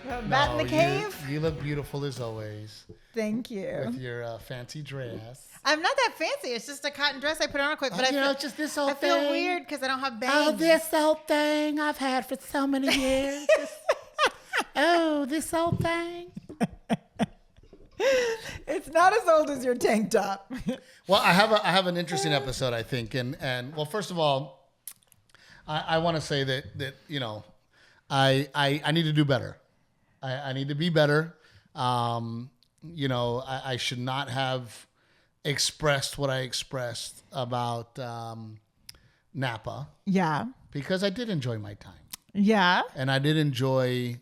Bat in the cave? You look beautiful as always. Thank you. With your fancy dress. I'm not that fancy. It's just a cotton dress I put on real quick. But it's just this old thing. I feel weird because I don't have bangs. Oh, this old thing I've had for so many years. This old thing. It's not as old as your tank top. Well, I have an interesting episode, I think, and well, first of all, I want to say that I need to do better. I need to be better. I should not have expressed what I expressed about Napa. Yeah. Because I did enjoy my time. Yeah. And I did enjoy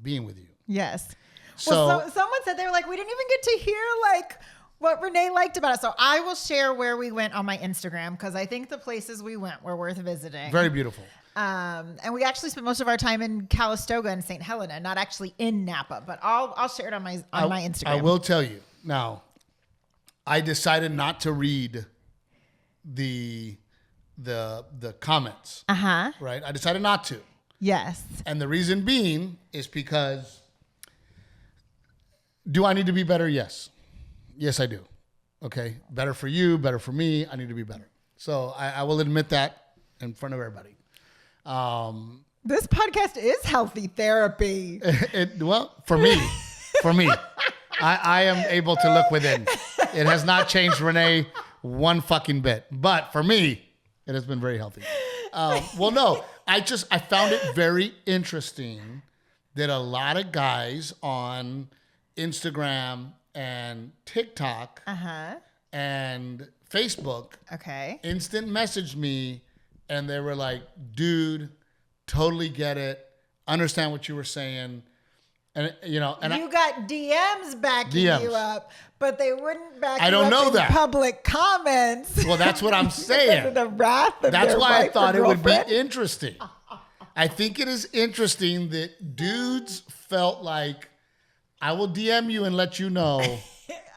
being with you. Yes. So, well, someone said, they were like, we didn't even get to hear like what Renae liked about it. So I will share where we went on my Instagram because I think the places we went were worth visiting. Very beautiful. And we actually spent most of our time in Calistoga and St. Helena, not actually in Napa, but I'll share it on my Instagram. I will tell you. Now, I decided not to read the comments. Uh-huh. Right? I decided not to. Yes. And the reason being is because do I need to be better? Yes. Yes, I do. Okay. Better for you, better for me. I need to be better. So I will admit that in front of everybody. This podcast is healthy therapy. Well, for me, I am able to look within. It has not changed Renae one fucking bit. But for me, it has been very healthy. Well, no, I found it very interesting that a lot of guys on Instagram and TikTok and Facebook instant messaged me and they were like, dude, totally get it. Understand what you were saying. And you got DMs backing you up, but they wouldn't back you up in public comments. Well, that's what I'm saying. The wrath of that's their why I wife thought or it would be girlfriend. interesting. I think it is interesting that dudes felt like I will DM you and let you know.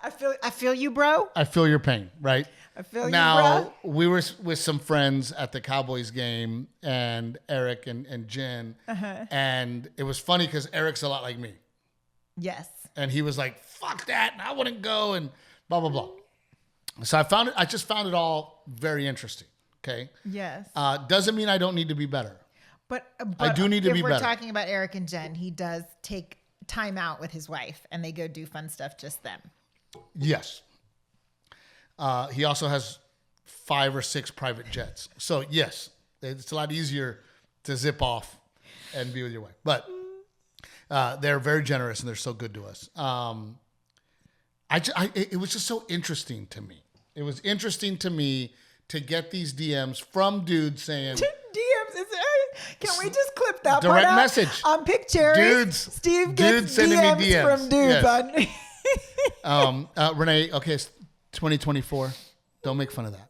I feel you, bro. I feel your pain, right? I feel now, you, bro. We were with some friends at the Cowboys game, and Eric and Jen, and it was funny because Eric's a lot like me. Yes. And he was like, fuck that, and I wouldn't go, and blah, blah, blah. So I just found it all very interesting, okay? Yes. Doesn't mean I don't need to be better. But I do need to be better. If we're talking about Eric and Jen, he does take time out with his wife, and they go do fun stuff just them. Yes. He also has 5 or 6 private jets. So, yes, it's a lot easier to zip off and be with your wife. But they're very generous, and they're so good to us. It was just so interesting to me. It was interesting to me to get these DMs from dudes saying... DMs? Can we just clip that direct part out? message. On Pick Cherries, Dudes. Steve gets sending DMs, me DMs from dudes. Yes. Renae, okay, it's 2024. Don't make fun of that.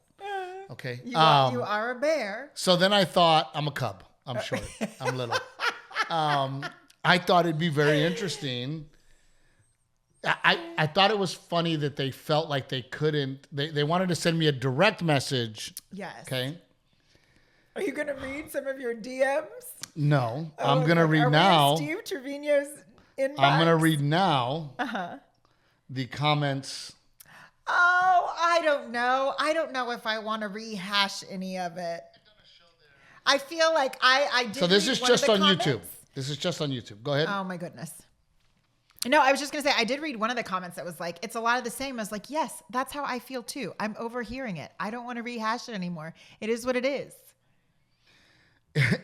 Okay. You are a bear. So then I thought, I'm a cub. I'm short. I'm little. I thought it'd be very interesting. I thought it was funny that they felt like they couldn't. They wanted to send me a direct message. Yes. Okay. Are you going to read some of your DMs? No. I'm going to read now. Steve Trevino's inbox? I'm going to read now the comments. Oh, I don't know. I don't know if I want to rehash any of it. I feel like I did. So this is just on comments. YouTube. This is just on YouTube. Go ahead. Oh my goodness. No, I was just going to say, I did read one of the comments that was like, it's a lot of the same. I was like, yes, that's how I feel too. I'm overhearing it. I don't want to rehash it anymore. It is what it is.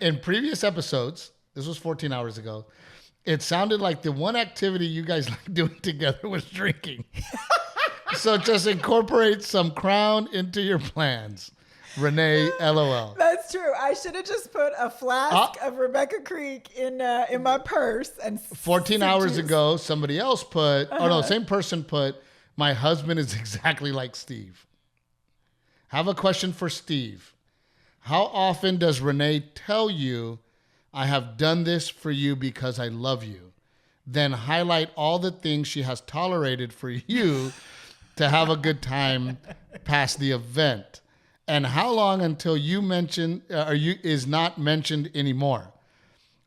In previous episodes, this was 14 hours ago, it sounded like the one activity you guys like doing together was drinking. So just incorporate some Crown into your plans. Renae, LOL. That's true. I should have just put a flask of Rebecca Creek in my purse. And 14 hours ago, somebody else put, same person put, my husband is exactly like Steve. Have a question for Steve. How often does Renae tell you, I have done this for you because I love you? Then highlight all the things she has tolerated for you to have a good time past the event. And how long until you mention is not mentioned anymore?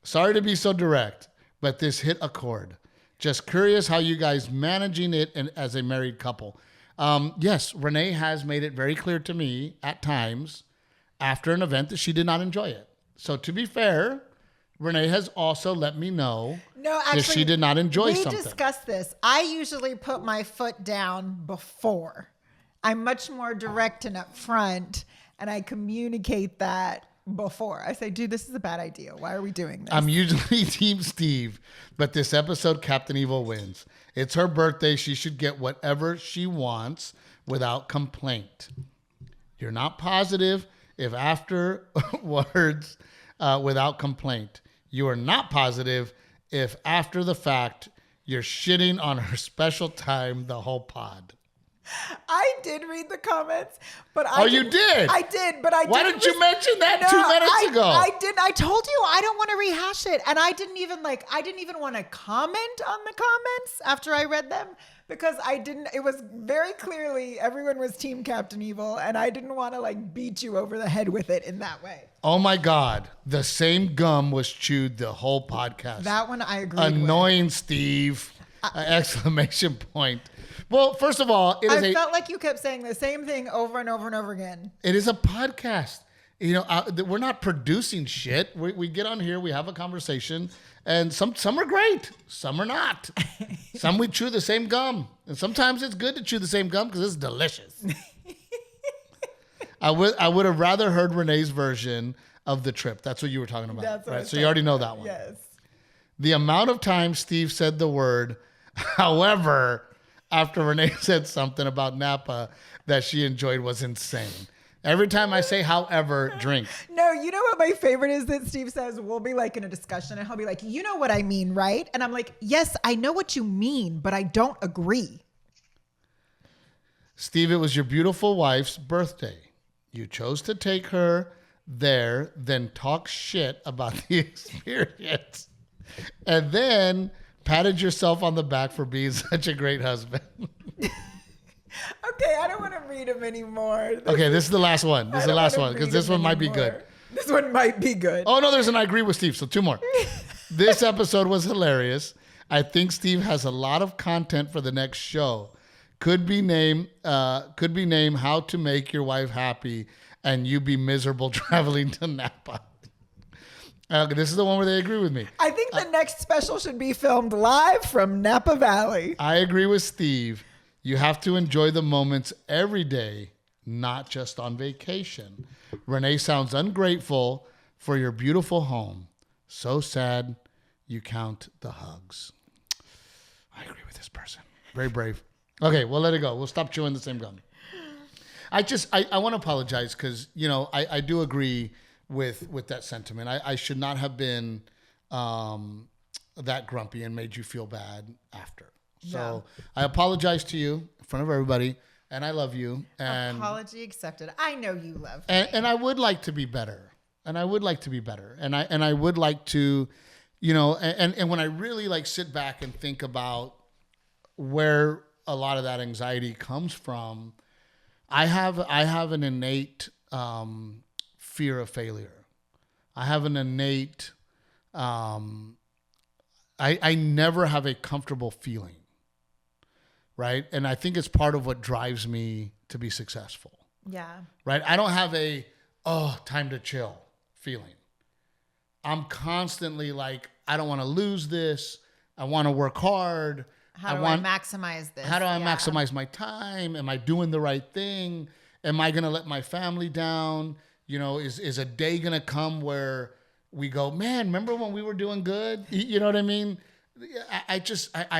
Sorry to be so direct, but this hit a chord. Just curious how you guys managing it as a married couple. Yes, Renae has made it very clear to me at times after an event that she did not enjoy it. So to be fair, Renae has also let me know that she did not enjoy something. We discussed this. I usually put my foot down before. I'm much more direct and upfront, and I communicate that before. I say, dude, this is a bad idea. Why are we doing this? I'm usually Team Steve, but this episode, Captain Evil wins. It's her birthday. She should get whatever she wants without complaint. You're not positive if afterwards, without complaint. You are not positive if after the fact, you're shitting on her special time, the whole pod. I did read the comments, but you did? I did, but Why didn't you mention that 2 minutes ago? I didn't. I told you I don't want to rehash it, and I didn't even want to comment on the comments after I read them because I didn't. It was very clearly everyone was Team Captain Evil, and I didn't want to beat you over the head with it in that way. Oh my God! The same gum was chewed the whole podcast. That one I agree. Annoying, Steve! Exclamation point. Well, first of all, I felt like you kept saying the same thing over and over and over again. It is a podcast. We're not producing shit. We get on here, we have a conversation, and some are great, some are not. Some we chew the same gum, and sometimes it's good to chew the same gum because it's delicious. I would have rather heard Renae's version of the trip. That's what you were talking about, That's right? So you already know that one. Yes. The amount of times Steve said the word, however, after Renae said something about Napa that she enjoyed was insane. Every time I say, however, drink. No, you know what my favorite is that Steve says? We'll be in a discussion and he'll be like, you know what I mean, right? And I'm like, yes, I know what you mean, but I don't agree. Steve, it was your beautiful wife's birthday. You chose to take her there, then talk shit about the experience. And then patted yourself on the back for being such a great husband. Okay, I don't want to read them anymore. This is the last one. This is the last one because this one might be good. This one might be good. Oh, no, there's an I agree with Steve. So 2 more. This episode was hilarious. I think Steve has a lot of content for the next show. Could be named How to Make Your Wife Happy and You Be Miserable Traveling to Napa. This is the one where they agree with me. I think the next special should be filmed live from Napa Valley. I agree with Steve. You have to enjoy the moments every day, not just on vacation. Renae sounds ungrateful for your beautiful home. So sad you count the hugs. I agree with this person. Very brave. Okay, we'll let it go. We'll stop chewing the same gum. I want to apologize because, I do agree with that sentiment. I should not have been that grumpy and made you feel bad after. So I apologize to you in front of everybody, and I love you. And apology accepted. I know you love me. And I would like to be better. And I would like to, and when I really sit back and think about where a lot of that anxiety comes from, I have an innate fear of failure. I have an innate, I never have a comfortable feeling, right? And I think it's part of what drives me to be successful. Yeah. Right? I don't have a, time to chill feeling. I'm constantly I don't want to lose this. I want to work hard. How do I maximize this? How do I maximize my time? Am I doing the right thing? Am I going to let my family down? Is a day going to come where we go, man, remember when we were doing good? You know what I mean? I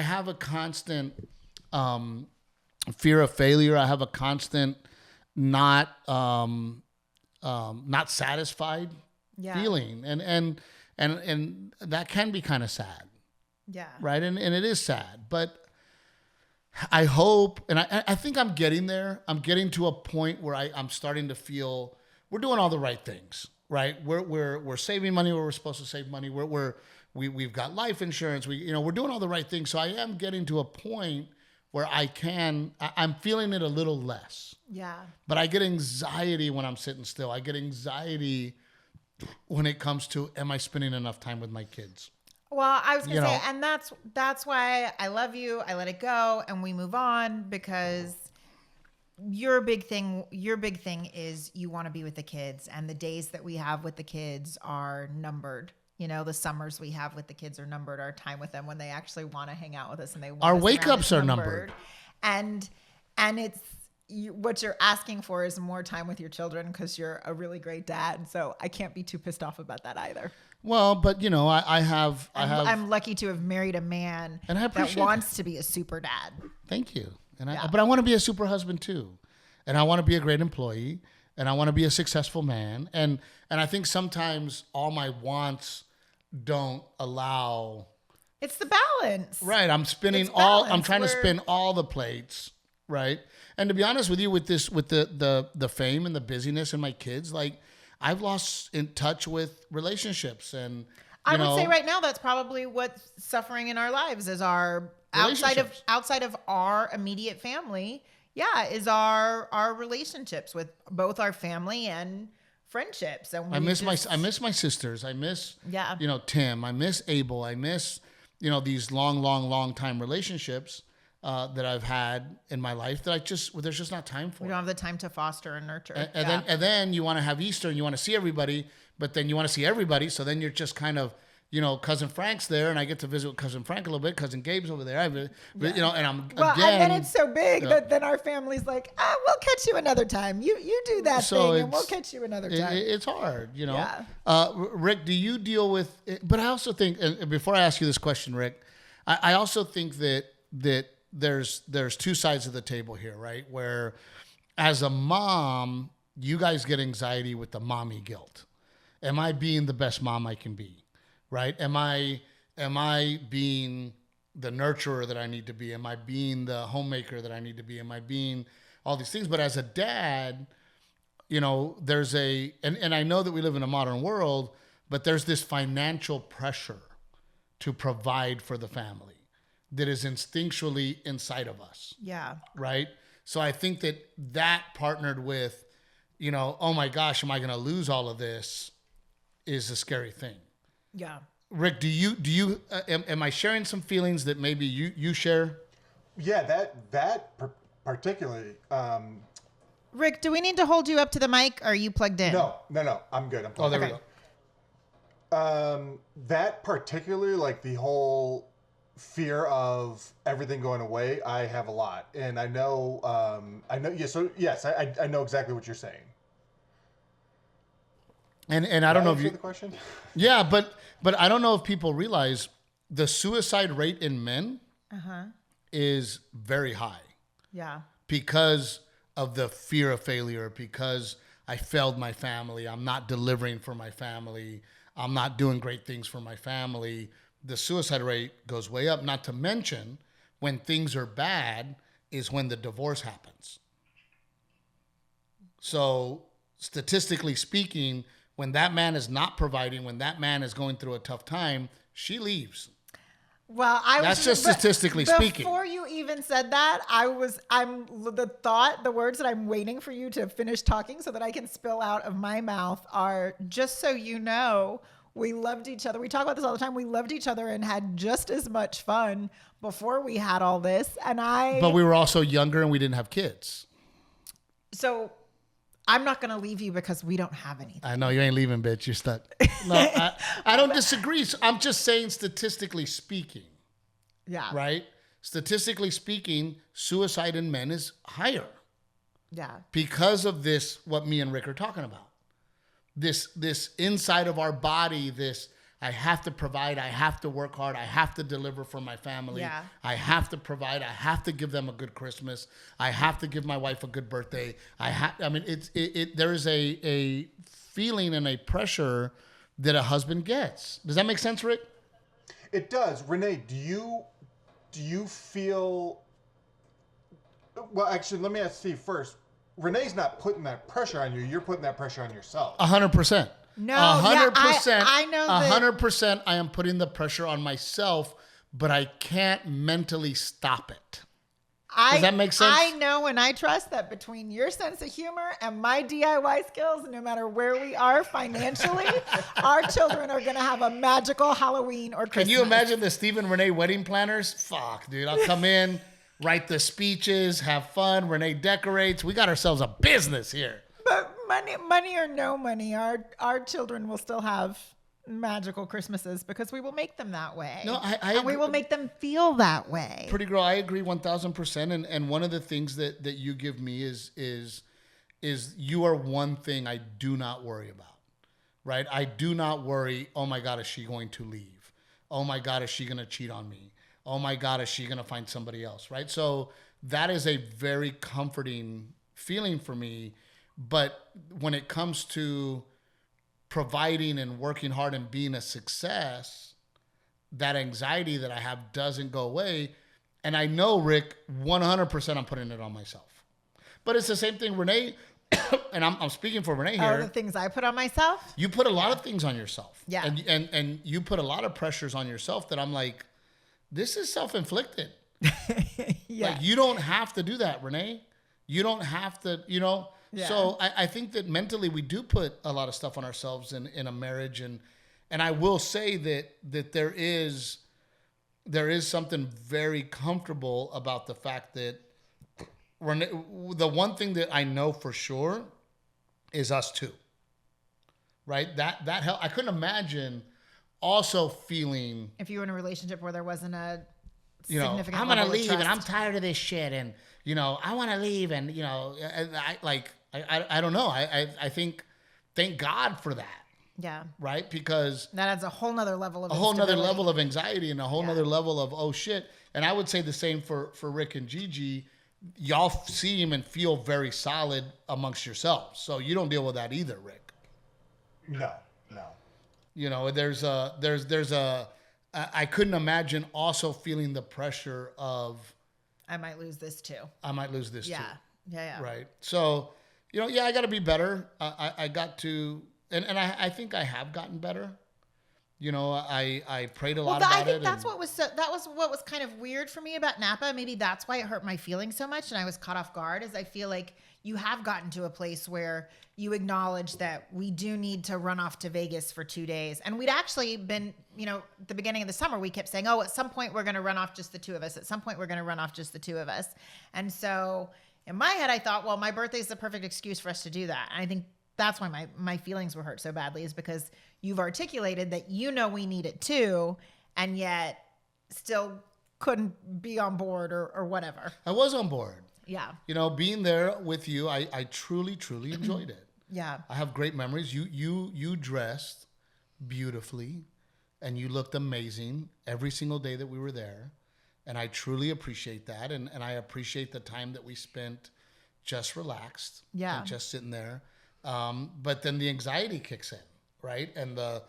have a constant fear of failure. I have a constant not satisfied feeling. And that can be kind of sad. Yeah. Right. And it is sad, but I hope, and I think I'm getting there. I'm getting to a point where I'm starting to feel we're doing all the right things, right? We're saving money where we're supposed to save money. We've got life insurance. We're doing all the right things. So I am getting to a point where I'm feeling it a little less. Yeah. But I get anxiety when I'm sitting still. I get anxiety when it comes to, am I spending enough time with my kids? Well, I was going You to say, know. and that's why I love you. I let it go and we move on because your big thing is you want to be with the kids, and the days that we have with the kids are numbered. You know, the summers we have with the kids are numbered. Our time with them when they actually want to hang out with us and they want Our us wake around ups is are numbered. And it's what you're asking for is more time with your children because you're a really great dad. So I can't be too pissed off about that either. Well, but I'm lucky to have married a man And I that appreciate wants to be a super dad. Thank you. Yeah. But I want to be a super husband too. And I want to be a great employee, and I want to be a successful man. And I think sometimes all my wants don't allow. It's the balance. Right. I'm spinning It's I'm balance. trying to spin all the plates. Right. And to be honest with you, with the fame and the busyness and my kids, like I've lost in touch with relationships. And I would say right now that's probably what's suffering in our lives is our outside of our immediate family. Yeah, is our relationships with both our family and friendships. And I miss my sisters. I miss Tim. I miss Abel. I miss these long time relationships that I've had in my life that there's just not time for. We don't have the time to foster and nurture. And then you want to have Easter and you want to see everybody, but then you want to see everybody, so then you're just kind of Cousin Frank's there, and I get to visit with Cousin Frank a little bit. Cousin Gabe's over there, and I'm and then it's so big that then our family's like, we'll catch you another time. You do that thing, and we'll catch you another time. It's hard, Yeah. Rick, do you deal with? But I also think, and before I ask you this question, Rick, I also think that there's two sides of the table here, right? Where, as a mom, you guys get anxiety with the mommy guilt. Am I being the best mom I can be? Right? Am I being the nurturer that I need to be? Am I being the homemaker that I need to be? Am I being all these things? But as a dad, there's and I know that we live in a modern world, but there's this financial pressure to provide for the family that is instinctually inside of us. Yeah. Right? So I think that partnered with, oh my gosh, am I going to lose all of this, is a scary thing. Yeah. Rick, do you am I sharing some feelings that maybe you share? Yeah, that particularly. Rick, do we need to hold you up to the mic? Or are you plugged in? No. I'm good. I'm plugged there in. we go. That particularly, like the whole fear of everything going away, I have a lot, and I know. Yeah. So yes, I know exactly what you're saying. And I don't know if you the question. Yeah, but I don't know if people realize the suicide rate in men is very high. Yeah. Because of the fear of failure, because I failed my family, I'm not delivering for my family, I'm not doing great things for my family. The suicide rate goes way up. Not to mention, when things are bad is when the divorce happens. So statistically speaking, when that man is not providing, when that man is going through a tough time, she leaves. Well, That's just statistically speaking. Before you even said that, the words that I'm waiting for you to finish talking so that I can spill out of my mouth are, just so you know, we loved each other. We talk about this all the time. We loved each other and had just as much fun before we had all this. But we were also younger and we didn't have kids. So I'm not going to leave you because we don't have anything. I know you ain't leaving, bitch. You're stuck. No, I don't disagree. So I'm just saying, statistically speaking. Yeah. Right? Statistically speaking, suicide in men is higher. Yeah. Because of this, what me and Rick are talking about. This inside of our body, I have to provide, I have to work hard, I have to deliver for my family. Yeah. I have to provide, I have to give them a good Christmas. I have to give my wife a good birthday. There is a feeling and a pressure that a husband gets. Does that make sense, Rick? It does. Renae, do you feel, well, actually, let me ask Steve first. Renee's not putting that pressure on you. You're putting that pressure on yourself. 100%. No, 100%. I know that. 100%. I am putting the pressure on myself, but I can't mentally stop it. Does that make sense? I know and I trust that between your sense of humor and my DIY skills, no matter where we are financially, our children are going to have a magical Halloween or Christmas. Can you imagine the Steve and Renae wedding planners? Fuck, dude. I'll come in, write the speeches, have fun. Renae decorates. We got ourselves a business here. But money or no money, our children will still have magical Christmases because we will make them that way. No, and we will make them feel that way. Pretty girl, I agree 1,000%. And one of the things that you give me is you are one thing I do not worry about, right? I do not worry, oh my God, is she going to leave? Oh my God, is she going to cheat on me? Oh my God, is she going to find somebody else, right? So that is a very comforting feeling for me. But when it comes to providing and working hard and being a success, that anxiety that I have doesn't go away. And I know, Rick, 100% I'm putting it on myself. But it's the same thing, Renae, and I'm speaking for Renae here. Oh, the things I put on myself? You put a lot of things on yourself. Yeah. And you put a lot of pressures on yourself that I'm like, this is self-inflicted. Yeah. Like, you don't have to do that, Renae. You don't have to, Yeah. So I think that mentally we do put a lot of stuff on ourselves in a marriage. And I will say that there is something very comfortable about the fact that the one thing that I know for sure is us two, right? That help. I couldn't imagine also feeling, if you were in a relationship where there wasn't a I'm significant going to level of leave and I'm trust. tired of this shit. And, I want to leave. And, I don't know. I think, thank God for that. Yeah. Right? Because That adds a whole nother level of a whole nother instability. level of anxiety and a whole nother level of, oh shit. And I would say the same for Rick and Gigi. Y'all seem and feel very solid amongst yourselves. So you don't deal with that either, Rick. No. I couldn't imagine also feeling the pressure of, I might lose this too. I might lose this Yeah. too. Yeah. Right. So, I got to be better. I got to, and I think I have gotten better. I prayed a lot about it. I think that was what was kind of weird for me about Napa. Maybe that's why it hurt my feelings so much and I was caught off guard, is I feel like you have gotten to a place where you acknowledge that we do need to run off to Vegas for 2 days. And we'd actually been, at the beginning of the summer, we kept saying, oh, at some point we're going to run off just the two of us. At some point we're going to run off just the two of us. And so in my head, I thought, well, my birthday is the perfect excuse for us to do that. And I think that's why my feelings were hurt so badly, is because you've articulated that we need it too, and yet still couldn't be on board or whatever. I was on board. Yeah. Being there with you, I truly, truly enjoyed it. Yeah. I have great memories. You dressed beautifully and you looked amazing every single day that we were there. And I truly appreciate that. And I appreciate the time that we spent just relaxed. Yeah. And just sitting there. But then the anxiety kicks in, right? And the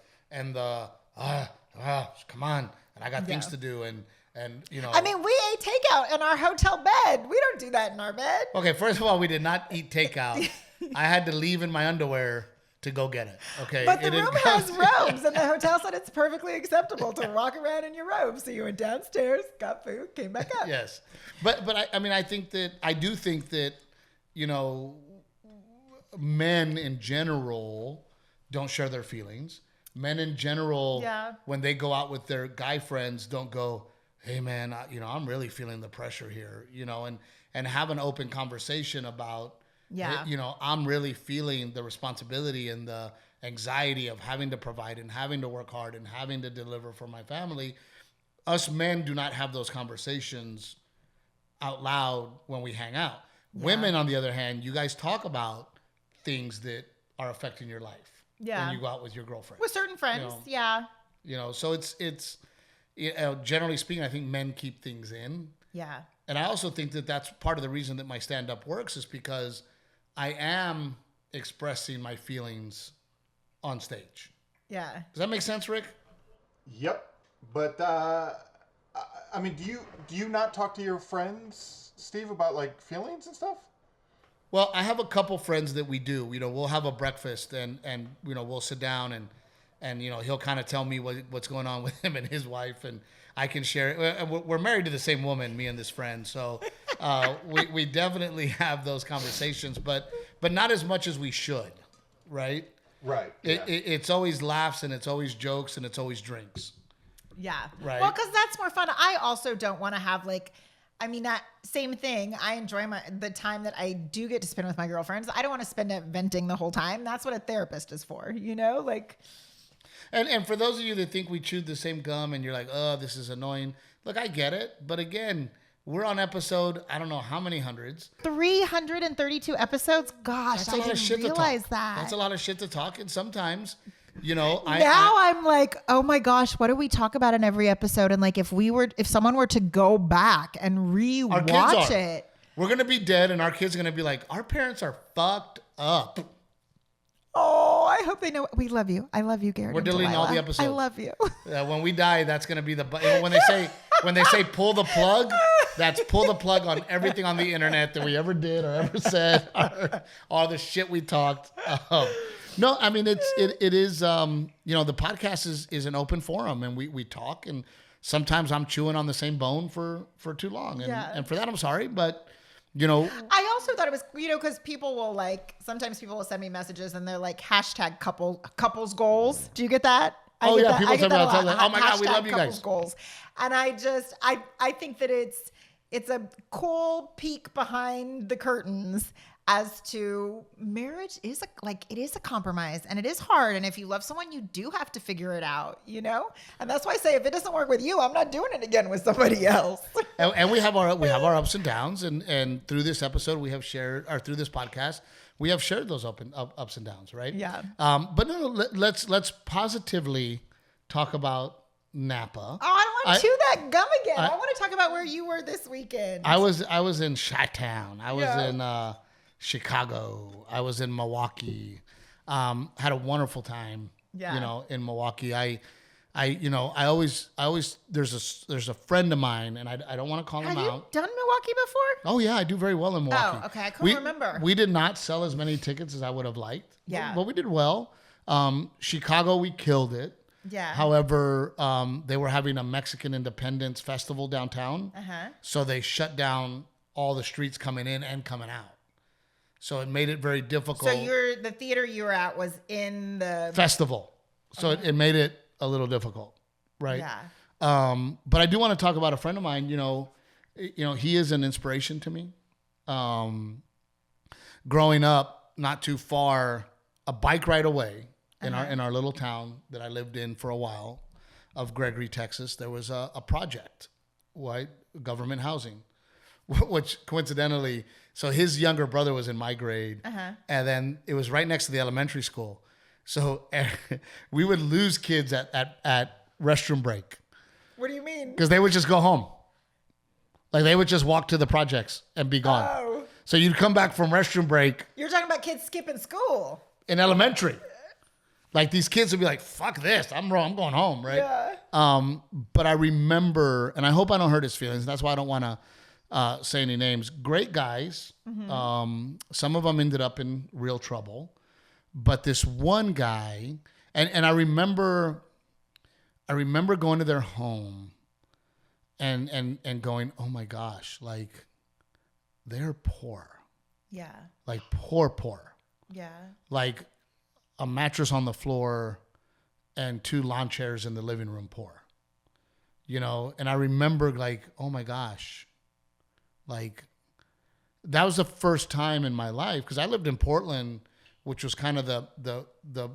come on. And I got things to do. And I mean, we ate takeout in our hotel bed. We don't do that in our bed. Okay, first of all, we did not eat takeout. I had to leave in my underwear to go get it. Okay. But the room has robes, and the hotel said it's perfectly acceptable to walk around in your robes. So you went downstairs, got food, came back up. Yes. But I do think that, men in general don't share their feelings. Men in general, when they go out with their guy friends, don't go, hey man, I'm really feeling the pressure here, and have an open conversation about, I'm really feeling the responsibility and the anxiety of having to provide and having to work hard and having to deliver for my family. Us men do not have those conversations out loud when we hang out. Yeah. Women, on the other hand, you guys talk about things that are affecting your life. Yeah. When you go out with your girlfriend. With certain friends, yeah. So it's generally speaking, I think men keep things in. Yeah. And I also think that that's part of the reason that my stand-up works, is because I am expressing my feelings on stage. Yeah. Does that make sense, Rick? Yep. But I mean, do you not talk to your friends, Steve, about like feelings and stuff? Well, I have a couple friends that we do. We'll have a breakfast and we'll sit down and he'll kind of tell me what's going on with him and his wife, and I can share it. We're married to the same woman, me and this friend, so We definitely have those conversations, but not as much as we should, right? Right. It's always laughs and it's always jokes and it's always drinks. Yeah. Right. Well, because that's more fun. I also don't want to have that same thing. I enjoy the time that I do get to spend with my girlfriends. I don't want to spend it venting the whole time. That's what a therapist is for, And for those of you that think we chewed the same gum and you're like, oh, this is annoying. Look, I get it. But again, we're on episode, I don't know how many hundreds. 332 episodes? Gosh, I didn't realize that. That's a lot of shit to talk. And sometimes, I'm like, oh my gosh, what do we talk about in every episode? And if someone were to go back and re-watch it. We're going to be dead and our kids are going to be like, our parents are fucked up. Oh, I hope they know. We love you. I love you, Garrett. We're deleting all the episodes. I love you. When we die, that's going to be when they say pull the plug, that's pull the plug on everything on the internet that we ever did or ever said, or all the shit we talked. No, I mean it is the podcast is an open forum and we talk, and sometimes I'm chewing on the same bone for too long, and for that I'm sorry, but. I also thought it was, because people will sometimes people will send me messages and they're like hashtag couples goals. Do you get that? People tell me, oh my God, we love you guys. Goals. And I think that it's a cool peek behind the curtains as to marriage is a compromise and it is hard. And if you love someone, you do have to figure it out, And that's why I say, if it doesn't work with you, I'm not doing it again with somebody else. and we have our ups and downs. And through this episode, we have shared, or through this podcast, we have shared those ups and downs, right? Yeah. But no, let's positively talk about Napa. Oh, I don't want to chew that gum again. I want to talk about where you were this weekend. I was in Chi-Town. I was in Chicago. I was in Milwaukee. Had a wonderful time. Yeah. In Milwaukee. I always there's a friend of mine, and I don't want to call him out. Have you done Milwaukee before? Oh yeah, I do very well in Milwaukee. Oh, okay. I couldn't remember. We did not sell as many tickets as I would have liked. Yeah. But we did well. Chicago, we killed it. Yeah. However, they were having a Mexican Independence Festival downtown. Uh-huh. So they shut down all the streets coming in and coming out. So it made it very difficult. So the theater you were at was in the festival. So it made it a little difficult, right? Yeah. But I do want to talk about a friend of mine. He is an inspiration to me. Growing up, not too far, a bike ride away in our little town that I lived in for a while, of Gregory, Texas, there was a project, right? Government housing, which coincidentally. So his younger brother was in my grade, and then it was right next to the elementary school. So we would lose kids at restroom break. What do you mean? Because they would just go home. They would just walk to the projects and be gone. Oh. So you'd come back from restroom break. You're talking about kids skipping school. In elementary. These kids would be like, fuck this, I'm going home, right? Yeah. But I remember, and I hope I don't hurt his feelings. That's why I don't want to say any names. Great guys. Mm-hmm. Some of them ended up in real trouble, but this one guy, and I remember going to their home, and going, oh my gosh, they're poor. Yeah. Poor. Yeah. A mattress on the floor, and 2 lawn chairs in the living room, poor. And I remember oh my gosh. That was the first time in my life, because I lived in Portland, which was kind of the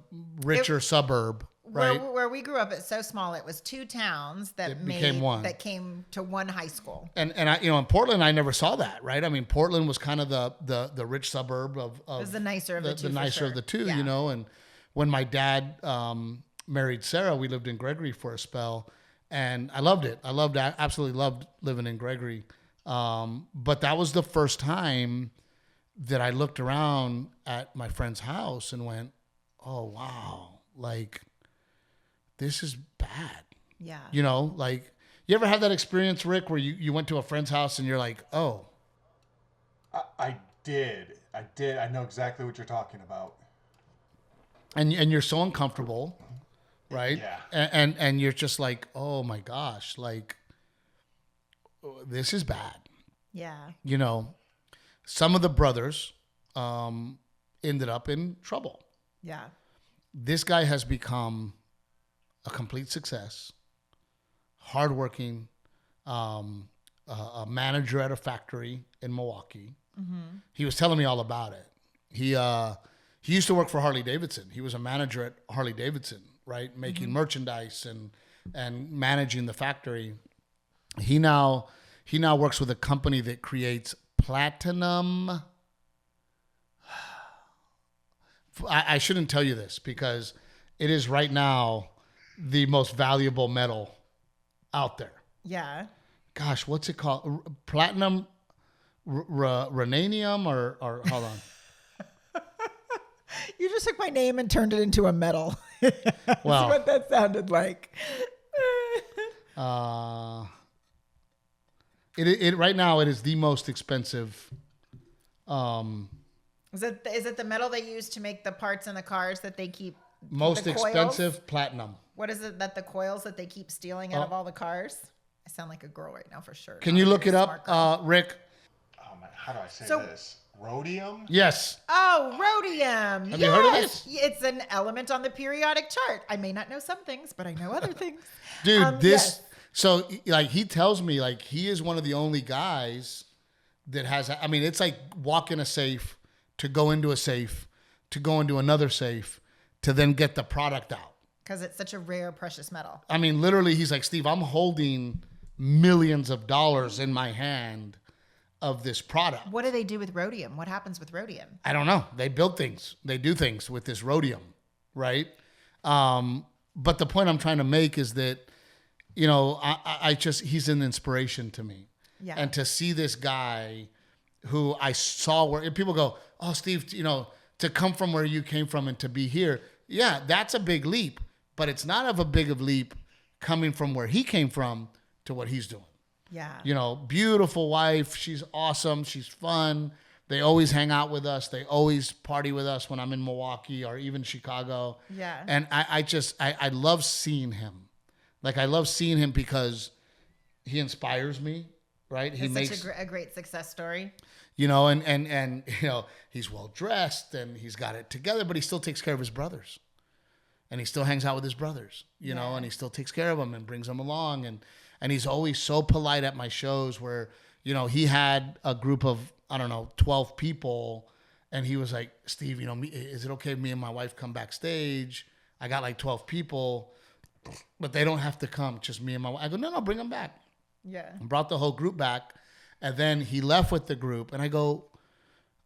richer suburb, right? Where we grew up, it's so small. It was 2 towns that became one. That came to one high school. And I, in Portland, I never saw that, right? I mean, Portland was kind of the rich suburb of it was the nicer of the two. The nicer of the two, Yeah. And when my dad married Sarah, we lived in Gregory for a spell, and I loved it. I absolutely loved living in Gregory. But that was the first time that I looked around at my friend's house and went, oh, wow, this is bad. Yeah. You ever have that experience, Rick, where you went to a friend's house and you're like, oh. I did. I know exactly what you're talking about. And you're so uncomfortable, right? Yeah. And you're just like, oh my gosh, this is bad. Yeah. You know, some of the brothers ended up in trouble. Yeah. This guy has become a complete success, hardworking, a manager at a factory in Milwaukee. Mm-hmm. He was telling me all about it. He used to work for Harley Davidson. He was a manager at Harley Davidson, right? Making merchandise and managing the factory. He now works with a company that creates platinum. I shouldn't tell you this because it is right now the most valuable metal out there. Yeah. Gosh, what's it called? Platinum, Renanium, or hold on. You just took my name and turned it into a medal. That's Well, what that sounded like. It right now it is the most expensive. Is it the metal they use to make the parts in the cars that they keep? Most the coils? expensive platinum. What is it that the coils that they keep stealing out of all the cars? I sound like a girl right now for sure. Can you look it up, Rick? Oh man, how do I say So- this? Rhodium? Yes. Oh, rhodium. Have you heard of this? It's an element on the periodic chart. I may not know some things, but I know other things. Dude, yes. so like he tells me like he is one of the only guys that has, I mean, it's like walk in a safe to go into a safe, to go into another safe, to then get the product out. Because it's such a rare, precious metal. I mean, literally he's like, Steve, I'm holding millions of dollars in my hand of this product. What do they do with rhodium? What happens with rhodium? I don't know. They build things. They do things with this rhodium, right? But the point I'm trying to make is that, you know, I just, he's an inspiration to me. Yeah. And to see this guy who I saw where people go, oh, Steve, you know, to come from where you came from and to be here. Yeah, that's a big leap, but it's not of a big of leap coming from where he came from to what he's doing. Yeah. You know, beautiful wife. She's awesome. She's fun. They always hang out with us. They always party with us when I'm in Milwaukee or even Chicago. Yeah. And I love seeing him. Like, I love seeing him because he inspires me, right? He It's makes such a great success story. you know, and you know, he's well dressed and he's got it together, but he still takes care of his brothers. And he still hangs out with his brothers, you know, and he still takes care of them and brings them along. And he's always so polite at my shows where, you know, he had a group of, I don't know, 12 people. And he was like, Steve, you know, is it okay if me and my wife come backstage? I got like 12 people, but they don't have to come. Just me and my wife. I go, no, bring them back. Yeah. And brought the whole group back. And then he left with the group. And I go,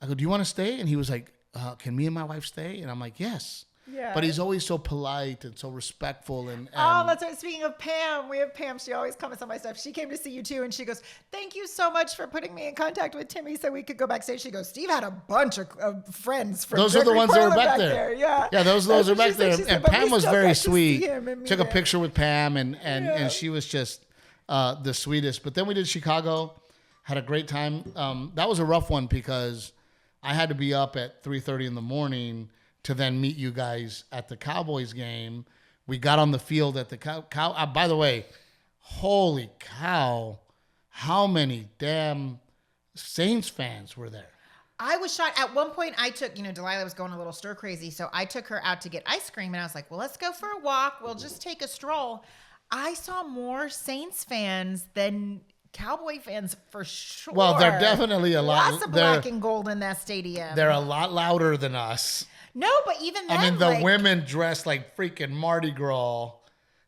do you want to stay? And he was like, can me and my wife stay? And I'm like, yes. Yeah. But he's always so polite and so respectful. And Oh, that's right. Speaking of Pam, we have Pam. She always comments on my stuff. She came to see you too, and she goes, "Thank you so much for putting me in contact with Timmy so we could go backstage." She goes, "Steve had a bunch of friends from those are the Gregory ones that were Portland back there. Yeah, those That's are what she back said. there. She said, And "But we Pam was still very got to see sweet. him and meet Took a him." picture with Pam, and she was just the sweetest. But then we did Chicago, had a great time. That was a rough one because I had to be up at 3:30 in the morning to then meet you guys at the Cowboys game. We got on the field at the by the way, holy cow, how many damn Saints fans were there? I was shocked. At one point, I took, Delilah was going a little stir crazy, so I took her out to get ice cream, and I was like, well, let's go for a walk. We'll just take a stroll. I saw more Saints fans than Cowboy fans for sure. Well, they're definitely a lot. Lots of black and gold in that stadium. They're a lot louder than us. No, but even then, I mean, the women dressed like freaking Mardi Gras.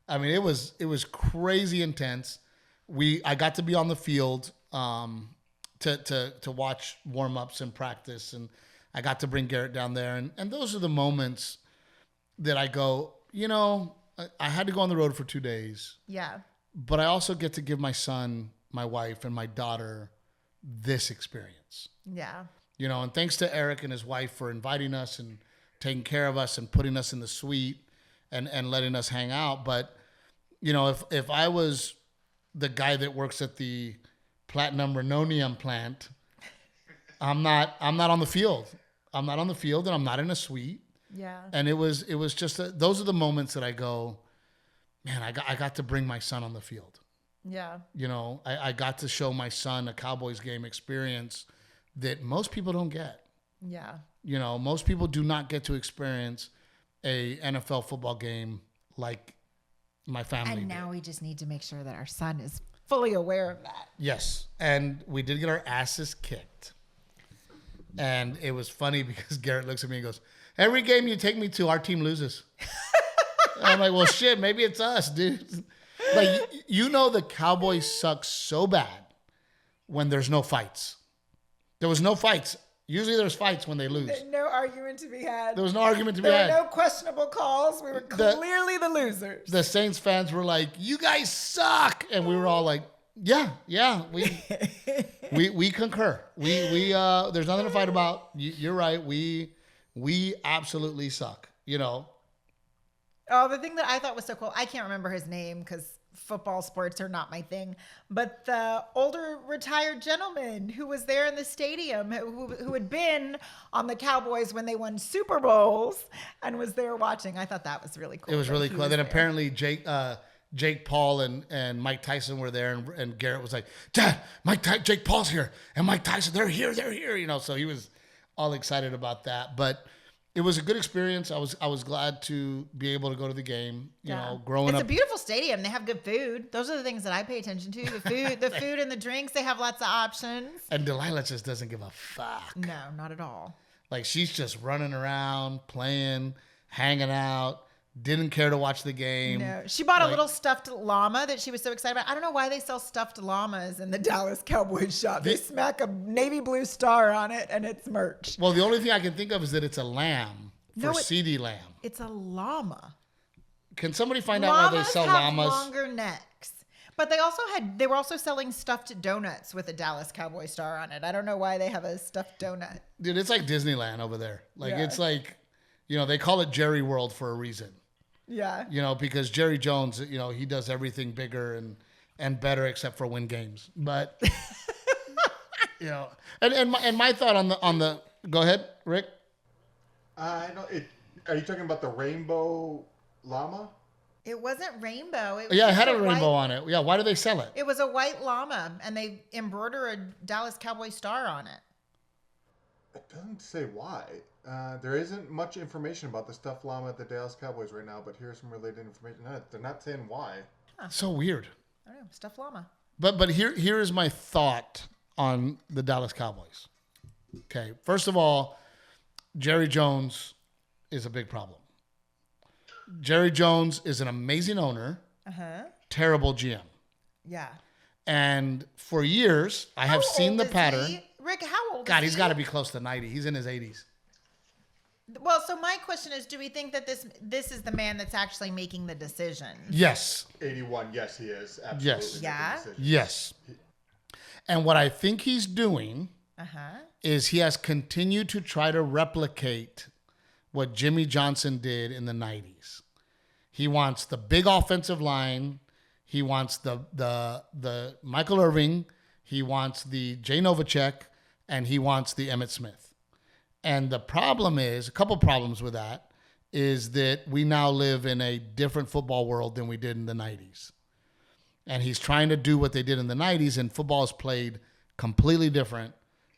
I mean, it was crazy intense. I got to be on the field to watch warm-ups and practice, and I got to bring Garrett down there. And those are the moments that I go, I had to go on the road for 2 days. Yeah. But I also get to give my son, my wife, and my daughter this experience. Yeah. And thanks to Eric and his wife for inviting us and taking care of us and putting us in the suite and letting us hang out. But, if I was the guy that works at the platinum Rodium plant, I'm not on the field. I'm not on the field and I'm not in a suite. Yeah. And it was just those are the moments that I go, man, I got to bring my son on the field. Yeah. You know, I got to show my son a Cowboys game experience that most people don't get. Yeah. You know, most people do not get to experience a NFL football game like my family And did. now we just need to make sure that our son is fully aware of that. Yes. And we did get our asses kicked. And it was funny because Garrett looks at me and goes, every game you take me to, our team loses. And I'm like, well, shit, maybe it's us, dude. Like, you know, the Cowboys suck so bad when there's no fights. There was no fights. Usually there's fights when they lose. No argument to be had. There was no argument to be There had. were no questionable calls. We were clearly the losers. The Saints fans were like, you guys suck. And we were all like, yeah, we concur. We there's nothing to fight about. You're right. We absolutely suck, you know. Oh, the thing that I thought was so cool, I can't remember his name because football sports are not my thing, but the older retired gentleman who was there in the stadium, who had been on the Cowboys when they won Super Bowls and was there watching. I thought that was really cool. It was really cool. Then there. apparently Jake Paul and Mike Tyson were there, and Garrett was like, Dad, Jake Paul's here, and Mike Tyson, they're here, you know. So he was all excited about that. But it was a good experience. I was glad to be able to go to the game. You know, growing up, it's a beautiful stadium. They have good food. Those are the things that I pay attention to. The food and the drinks. They have lots of options. And Delilah just doesn't give a fuck. No, not at all. Like, she's just running around, playing, hanging out. Didn't care to watch the game. No, she bought a little stuffed llama that she was so excited about. I don't know why they sell stuffed llamas in the Dallas Cowboys shop. They smack a navy blue star on it, and it's merch. Well, the only thing I can think of is that it's a lamb for CD lamb. It's a llama. Can somebody find out why they sell llamas? Llamas have longer necks. But they were also selling stuffed donuts with a Dallas Cowboy star on it. I don't know why they have a stuffed donut. Dude, it's like Disneyland over there. Like, Yeah. it's like, you know, they call it Jerry World for a reason. Yeah. You know, because Jerry Jones, you know, he does everything bigger and better except for win games. But, you know, and my thought on the go ahead, Rick. I know it. Are you talking about the rainbow llama? It wasn't rainbow. It was Yeah, it just had a white- rainbow on it. Yeah, why do they sell it? It was a white llama, and they embroider a Dallas Cowboy star on it. It doesn't say why. There isn't much information about the stuffed llama at the Dallas Cowboys right now, but here's some related information. No, they're not saying why. So weird. I don't know, stuffed llama. But here is my thought on the Dallas Cowboys. Okay, first of all, Jerry Jones is a big problem. Jerry Jones is an amazing owner, terrible GM. Yeah. And for years, I have seen the pattern. Rick, how old God, is he's he? got to be close to 90. He's in his 80s. Well, so my question is, do we think that this is the man that's actually making the decision? Yes. 81, yes, he is. Absolutely. Yes. making Yeah? decisions. Yes. And what I think he's doing Uh-huh. is he has continued to try to replicate what Jimmy Johnson did in the 90s. He wants the big offensive line. He wants the Michael Irving. He wants the Jay Novacek. And he wants the Emmitt Smith. And the problem is, a couple problems with that, is that we now live in a different football world than we did in the 90s. And he's trying to do what they did in the 90s, and football is played completely different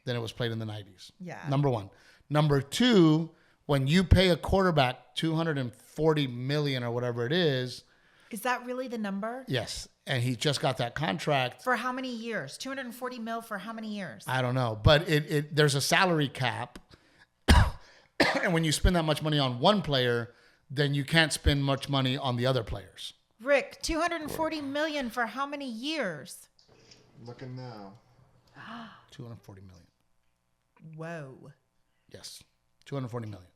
than it was played in the 90s. Yeah. Number one. Number two, when you pay a quarterback $240 million or whatever it is, Is that really the number? yes, and he just got that contract. For how many years? 240 mil for how many years? I don't know, but there's a salary cap. And when you spend that much money on one player, then you can't spend much money on the other players. Rick, 240 million for how many years? Looking now. 240 million. Whoa. Yes, 240 million.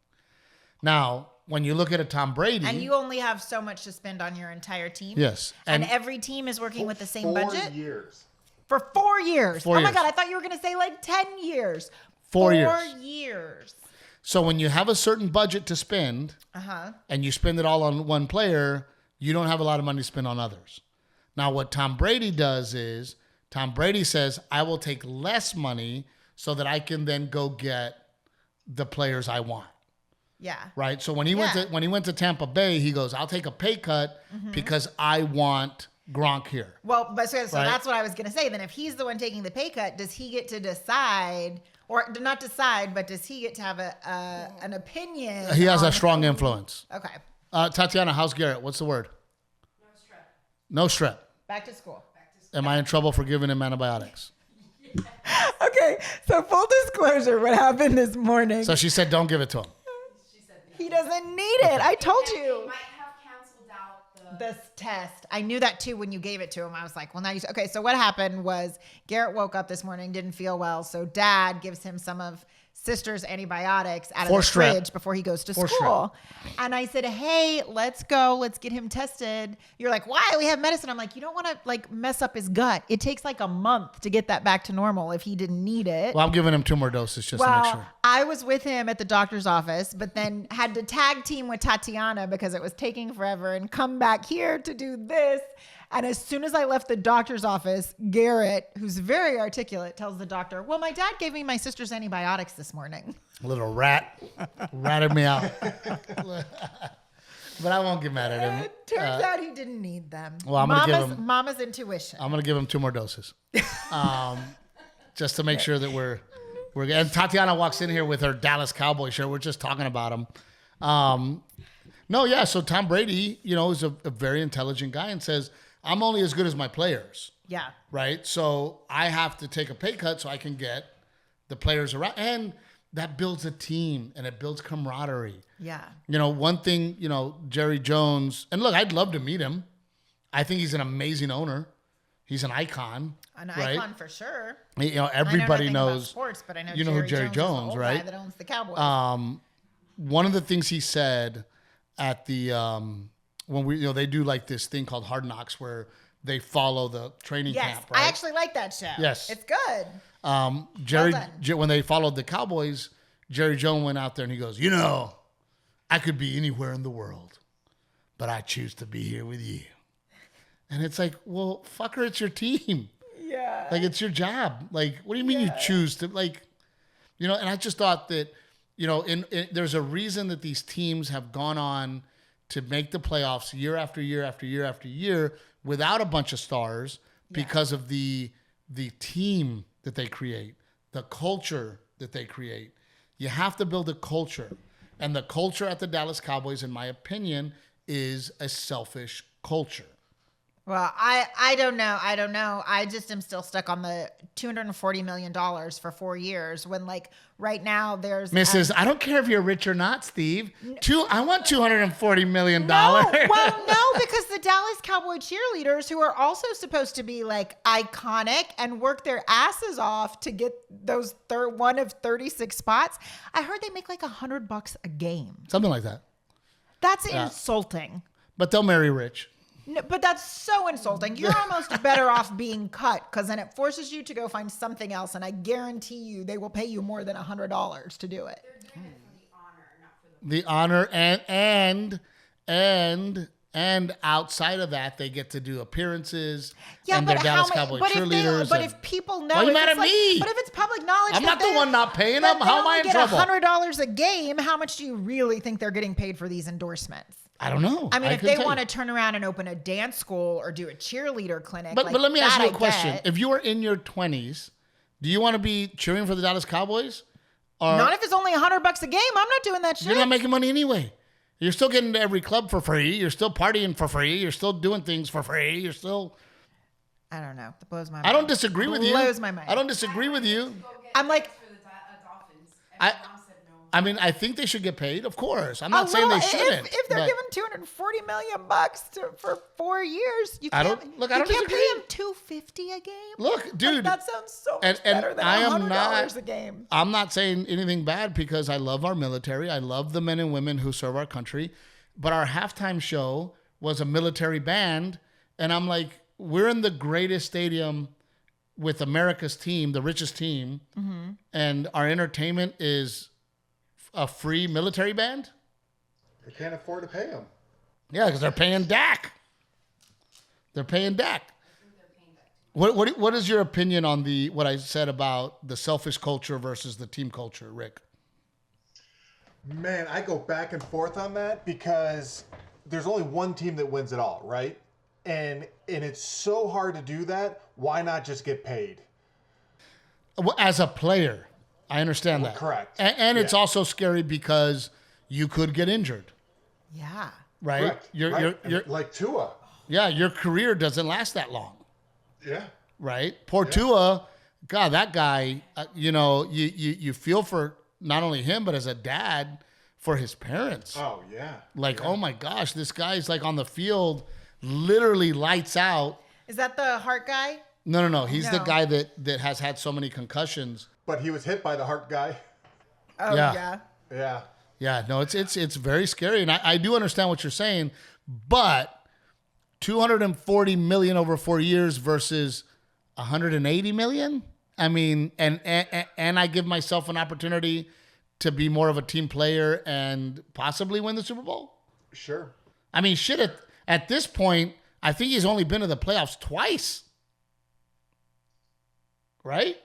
Now, when you look at a Tom Brady, And you only have so much to spend on your entire team? yes, And every team is working with the same budget? 4 years. For 4 years. 4 Oh my years. God, I thought you were going to say like 10 years. 4 years. 4 years. So when you have a certain budget to spend, and you spend it all on one player, you don't have a lot of money to spend on others. Now, what Tom Brady does is Tom Brady says, I will take less money so that I can then go get the players I want. Yeah. Right. So when he went to Tampa Bay, he goes, I'll take a pay cut because I want Gronk here. Well, but so Right. that's what I was going to say. Then if he's the one taking the pay cut, does he get to decide, or not decide, but does he get to have an opinion? He has on a strong influence. Okay. Tatiana, how's Garrett? What's the word? No strep. Back to school. Am I in trouble for giving him antibiotics? Okay, so full disclosure, what happened this morning? So she said, don't give it to him. He doesn't need it. I told He you. might have canceled out This test. I knew that too when you gave it to him. I was like, well, now you. Okay, so what happened was Garrett woke up this morning, didn't feel well, so Dad gives him some of Sister's antibiotics out of For the strep. fridge before he goes to For school. And I said, hey, let's go. Let's get him tested. You're like, why? We have medicine. I'm like, you don't want to like mess up his gut. It takes like a month to get that back to normal if he didn't need it. Well, I'm giving him 2 more doses just to make sure. I was with him at the doctor's office, but then had to tag team with Tatiana because it was taking forever and come back here to do this. And as soon as I left the doctor's office, Garrett, who's very articulate, tells the doctor, well, my dad gave me my sister's antibiotics this morning. Little rat. Ratted me out. But I won't get mad at him. It turns out he didn't need them. Well, I'm gonna give him- Mama's intuition. I'm going to give him 2 more doses. Just to make sure that we're and Tatiana walks in here with her Dallas Cowboy shirt. We're just talking about him. No, yeah. So Tom Brady, is a very intelligent guy and says, I'm only as good as my players. Yeah. Right. So I have to take a pay cut so I can get the players around. And that builds a team and it builds camaraderie. Yeah. One thing, Jerry Jones, and look, I'd love to meet him. I think he's an amazing owner. He's an icon. An right? icon for sure. Everybody I know nothing about knows. sports, but I know you know who Jerry is the Jones, old right? guy that owns the Cowboys. One of the things he said at the when we they do like this thing called Hard Knocks where they follow the training yes, camp, right? I actually like that show. Yes. It's good. Jerry Well done. when they followed the Cowboys, Jerry Jones went out there and he goes, I could be anywhere in the world, but I choose to be here with you. And it's like, well, fucker, it's your team. Yeah. Like, it's your job. Like, what do you mean you choose to, and I just thought that, there's a reason that these teams have gone on to make the playoffs year after year after year after year without a bunch of stars because of the team that they create, the culture that they create. You have to build a culture. And the culture at the Dallas Cowboys, in my opinion, is a selfish culture. Well, I don't know. I just am still stuck on the $240 million for 4 years when right now there's Mrs. I don't care if you're rich or not, Steve. I want $240 million. No, because the Dallas Cowboy cheerleaders, who are also supposed to be iconic and work their asses off to get those one of 36 spots, I heard they make $100 a game. Something like that. That's insulting. But they'll marry rich. No, but that's so insulting. You're almost better off being cut because then it forces you to go find something else, and I guarantee you they will pay you more than $100 to do it. They're doing it for the honor, not for the And outside of that, they get to do appearances. Yeah, and but they're Dallas Cowboy cheerleaders. If people know, Why are you if mad it's at me? But if it's public knowledge, I'm not that the they- one not paying that them. they How am I only in trouble? get $100 a game. How much do you really think they're getting paid for these endorsements? I don't know. I mean, if couldn't they tell want you. to turn around and open a dance school or do a cheerleader clinic, But let me ask that you a I question. get. If you were in your 20s, do you want to be cheering for the Dallas Cowboys? Or Not if it's only $100 a game. I'm not doing that shit. you're not making money anyway. You're still getting to every club for free. You're still partying for free. You're still doing things for free. You're still... I don't know. That blows my mind. I don't disagree with you. Blows my mind. I don't disagree with you. Go get I'm like- tickets for the Dolphins. And I- my mom said no. I mean, I think they should get paid, of course. I'm A not saying they little- shouldn't. If they're but giving $240 million for 4 years, you I can't. don't- look, I don't you can't disagree. pay them $250 a game. Look, dude, that sounds so and- much and better than I am $100 not- a game. I'm not saying anything bad because I love our military. I love the men and women who serve our country. But our halftime show was a military band. And I'm like, we're in the greatest stadium with America's team, the richest team. Mm-hmm. And our entertainment is a free military band. They can't afford to pay them. Yeah, because they're paying Dak. They're paying Dak. What is your opinion on what I said about the selfish culture versus the team culture, Rick? Man, I go back and forth on that because there's only one team that wins it all, right? and it's so hard to do that. Why not just get paid? Well, as a player, I understand that. Correct. And it's also scary because you could get injured, Yeah. right? Correct. You're Like Tua. yeah, your career doesn't last that long, Yeah. right? Poor Tua, God, that guy, you feel for not only him, but as a dad for his parents. Oh yeah. Like, oh my gosh, this guy's like on the field, literally lights out. Is that the heart guy? No. He's the No. guy that has had so many concussions. But he was hit by the heart guy. Oh, Yeah. yeah. Yeah. Yeah, no, it's very scary. And I do understand what you're saying, but 240 million over 4 years versus 180 million. I mean, and I give myself an opportunity to be more of a team player and possibly win the Super Bowl. Sure. I mean, shit, at this point, I think he's only been to the playoffs twice. Right?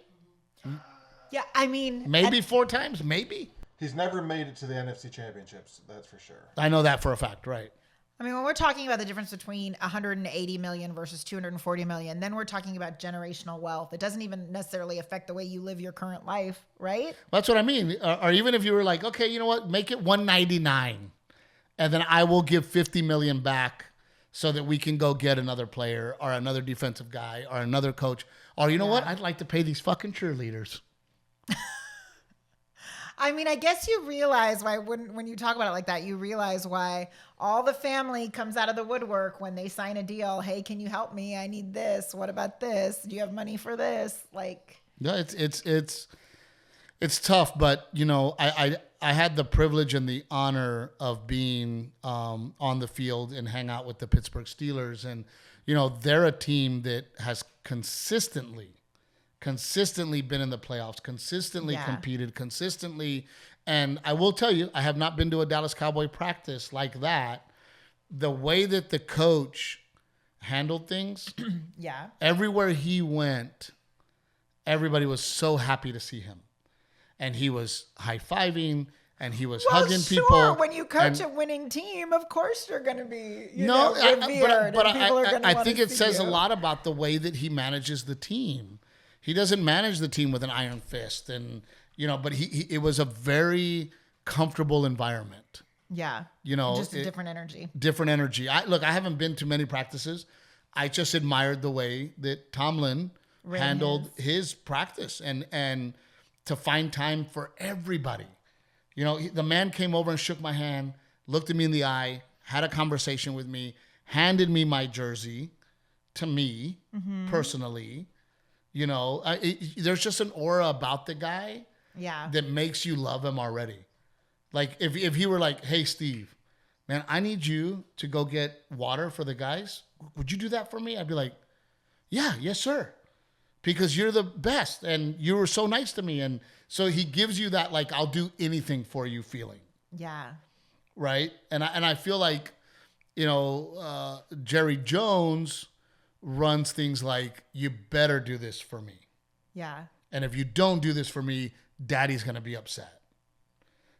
Yeah, I mean, Maybe 4 times, maybe. He's never made it to the NFC Championships. That's for sure. I know that for a fact, right? I mean, when we're talking about the difference between 180 million versus 240 million, then we're talking about generational wealth. It doesn't even necessarily affect the way you live your current life, right? That's what I mean. Or even if you were like, okay, you know what, make it 199, and then I will give 50 million back so that we can go get another player or another defensive guy or another coach. Or you know what, I'd like to pay these fucking cheerleaders. I mean, I guess you realize why when you talk about it like that, you realize why all the family comes out of the woodwork when they sign a deal. Hey, can you help me? I need this. What about this? Do you have money for this? Like, Yeah, it's tough, but you know, I had the privilege and the honor of being on the field and hang out with the Pittsburgh Steelers, and you know, they're a team that has consistently been in the playoffs, consistently competed, consistently. And I will tell you, I have not been to a Dallas Cowboy practice like that. The way that the coach handled things, yeah. everywhere he went, everybody was so happy to see him. And he was high-fiving and he was hugging people. When you coach and, a winning team, of course you're going to be no, revered. but and people are gonna I wanna think it see says a you. lot about the way that he manages the team. He doesn't manage the team with an iron fist, and you know, but it was a very comfortable environment. Yeah. You know, just a different energy. Different energy. I haven't been to many practices. I just admired the way that Tomlin handled his practice and to find time for everybody. You know, the man came over and shook my hand, looked at me in the eye, had a conversation with me, handed me my jersey to me personally. You know, there's just an aura about the guy that makes you love him already. Like if he were like, hey, Steve, man, I need you to go get water for the guys. Would you do that for me? I'd be like, yeah, yes, sir. Because you're the best and you were so nice to me. And so he gives you that, like, I'll do anything for you feeling. Yeah. Right. And I feel like, you know, Jerry Jones runs things like, you better do this for me. Yeah. And if you don't do this for me, daddy's going to be upset.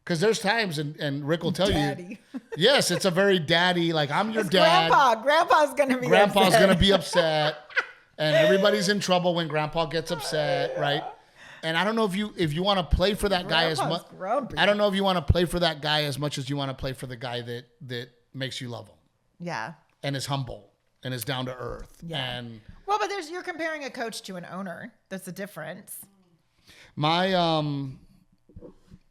Because there's times, and Rick will tell you, yes, it's a very daddy, like, I'm your dad. Grandpa's going to be Grandpa's upset. going to be upset. And everybody's in trouble when grandpa gets upset, right? And I don't know if you want to play for that guy as much. I don't know if you want to play for that guy as much as you want to play for the guy that makes you love him. Yeah. And is humble and is down to earth. Yeah. And well, but you're comparing a coach to an owner. That's the difference.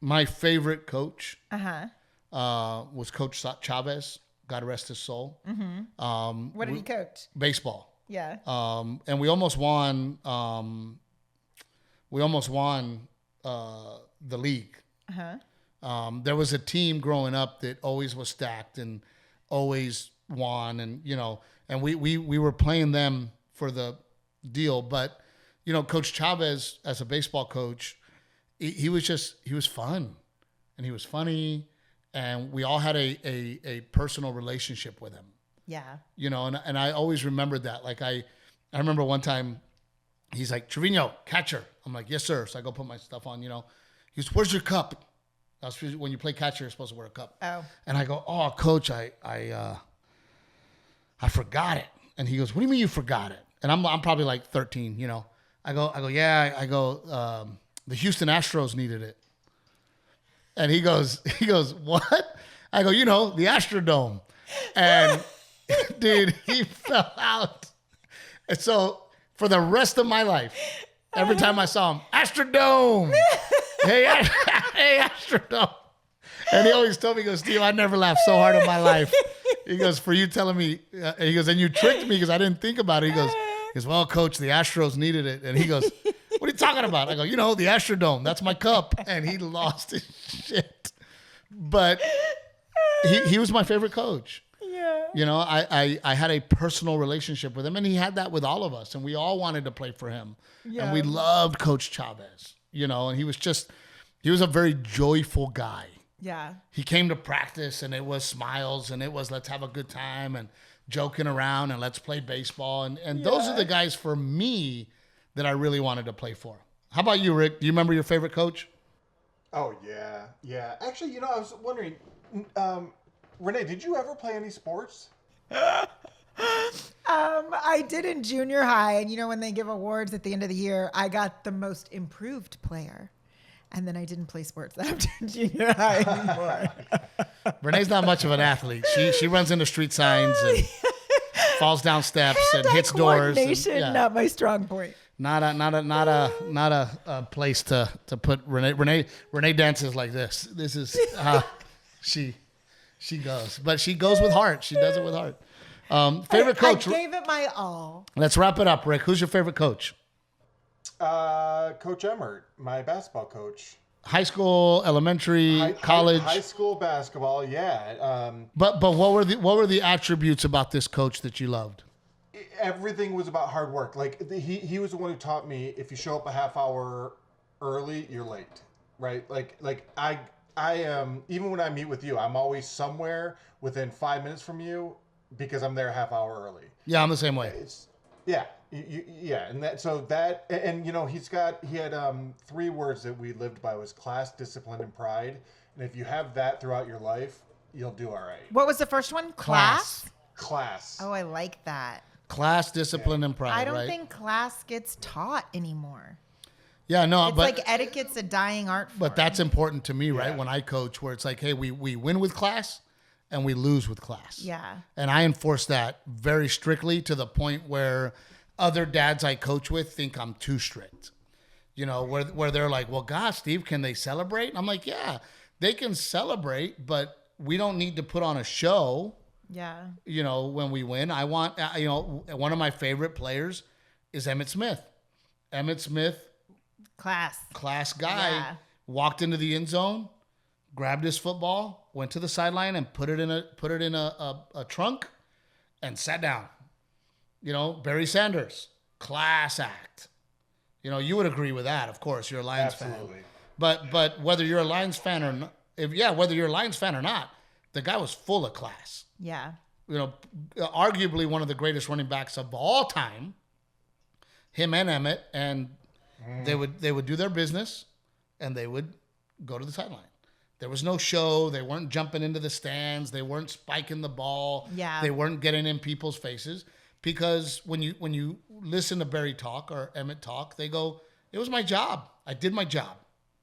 my favorite coach Uh-huh. was Coach Chavez. God rest his soul. Mm-hmm. What did he coach? Baseball. Yeah. And we almost won. The league. Uh-huh. There was a team growing up that always was stacked and always won, and you know, and we were playing them for the deal. But you know, Coach Chavez, as a baseball coach, he was fun, and he was funny, and we all had a personal relationship with him. Yeah. You know, and I always remembered that. Like I remember one time he's like, Trevino, catcher. I'm like, yes, sir. So I go put my stuff on, you know. He goes, where's your cup? That's when you play catcher, you're supposed to wear a cup. Oh. And I go, oh, coach, I forgot it. And he goes, what do you mean you forgot it? And I'm probably like 13, you know. I go, yeah. I go, the Houston Astros needed it. And he goes, what? I go, you know, the Astrodome. And dude, he fell out. And so for the rest of my life, every time I saw him, Astrodome. Hey, Astrodome. And he always told me, he goes, Steve, I never laughed so hard in my life. He goes, for you telling me, he goes, and you tricked me because I didn't think about it. He goes, well, coach, the Astros needed it. And he goes, what are you talking about? I go, you know, the Astrodome, that's my cup. And he lost his shit. But he was my favorite coach. Yeah. You know, I had a personal relationship with him, and he had that with all of us, and we all wanted to play for him. Yeah. And we loved Coach Chavez, you know, and he was a very joyful guy. Yeah. He came to practice, and it was smiles, and it was let's have a good time and joking around and let's play baseball. And those are the guys for me that I really wanted to play for. How about you, Rick? Do you remember your favorite coach? Oh, yeah. Yeah. Actually, you know, I was wondering, Renae, did you ever play any sports? I did in junior high, and you know when they give awards at the end of the year, I got the most improved player, and then I didn't play sports after junior high anymore. Renee's not much of an athlete. She runs into street signs and falls down steps and hits doors. Coordination, not my strong point. Not a place to put Renae. Renae dances like this. This is how she goes, but she goes with heart. She does it with heart. Favorite coach. I gave it my all. Let's wrap it up, Rick. Who's your favorite coach? Coach Emmert, my basketball coach. High school, elementary, college. High school basketball, yeah. But what were the attributes about this coach that you loved? Everything was about hard work. Like he was the one who taught me if you show up a half hour early, you're late, right? Like I am, even when I meet with you, I'm always somewhere within 5 minutes from you because I'm there a half hour early. Yeah, I'm the same way. Yeah, and you know he had 3 words that we lived by was class, discipline, and pride. And if you have that throughout your life, you'll do all right. What was the first one? Class. Class. Oh, I like that. Class, discipline, and pride. I don't right? think class gets taught anymore. Yeah, no, It's but like etiquette's a dying art form. but that's important to me, right? Yeah. When I coach, where it's like, hey, we win with class and we lose with class. Yeah. And I enforce that very strictly to the point where other dads I coach with think I'm too strict. You know, where they're like, well, gosh, Steve, can they celebrate? And I'm like, yeah, they can celebrate, but we don't need to put on a show. Yeah. You know, when we win. I want, you know, one of my favorite players is Emmitt Smith. Emmitt Smith, class guy, Yeah. walked into the end zone, grabbed his football, went to the sideline and put it in a trunk and sat down. You know, Barry Sanders, class act. You know, you would agree with that, of course. You're a Lions Absolutely. fan. But whether you're a Lions fan or not, whether you're a Lions fan or not, the guy was full of class. Yeah. You know, arguably one of the greatest running backs of all time. Him and Emmitt, and they would do their business, and they would go to the sideline. There was no show. They weren't jumping into the stands. They weren't spiking the ball. Yeah. They weren't getting in people's faces, because when you listen to Barry talk or Emmitt talk, they go, "It was my job. I did my job.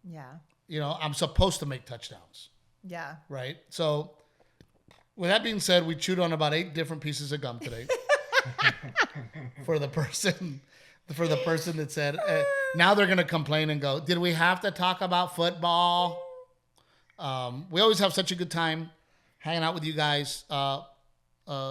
Yeah. You know, I'm supposed to make touchdowns." Yeah. Right? So, with that being said, we chewed on about 8 different pieces of gum today. for the person that said, now they're going to complain and go, did we have to talk about football? We always have such a good time hanging out with you guys.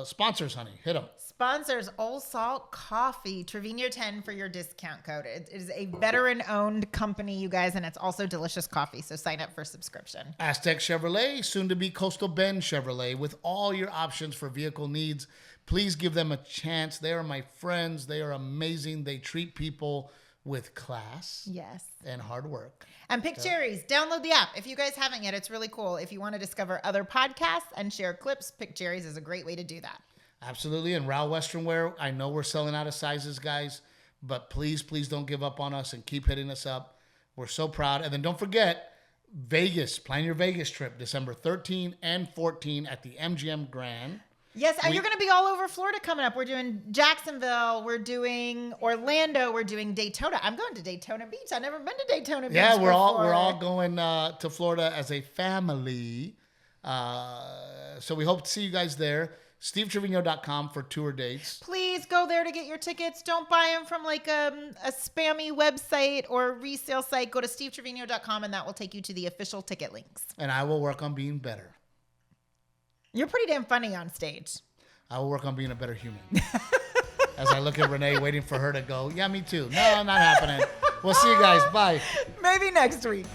Sponsors, honey, hit them. Sponsors, Old Salt Coffee, Trevino 10 for your discount code. It is a veteran-owned company, you guys, and it's also delicious coffee, so sign up for subscription. Aztec Chevrolet, soon to be Coastal Bend Chevrolet, with all your options for vehicle needs. Please give them a chance. They are my friends. They are amazing. They treat people with class Yes. and hard work. And pick Cherries. Download the app. If you guys haven't yet, it's really cool. If you want to discover other podcasts and share clips, Pick Cherries is a great way to do that. Absolutely. And Rao Western Wear, I know we're selling out of sizes, guys, but please don't give up on us and keep hitting us up. We're so proud. And then don't forget, Vegas, plan your Vegas trip, December 13 and 14 at the MGM Grand. Yes, and you're going to be all over Florida coming up. We're doing Jacksonville. We're doing Orlando. We're doing Daytona. I'm going to Daytona Beach. I've never been to Daytona Beach. Yeah, we're before. all going to Florida as a family. So we hope to see you guys there. SteveTrevino.com for tour dates. Please go there to get your tickets. Don't buy them from like a spammy website or resale site. Go to SteveTrevino.com and that will take you to the official ticket links. And I will work on being better. You're pretty damn funny on stage. I will work on being a better human. As I look at Renae, waiting for her to go, yeah, me too. No, not happening. We'll see you guys. Bye. Maybe next week.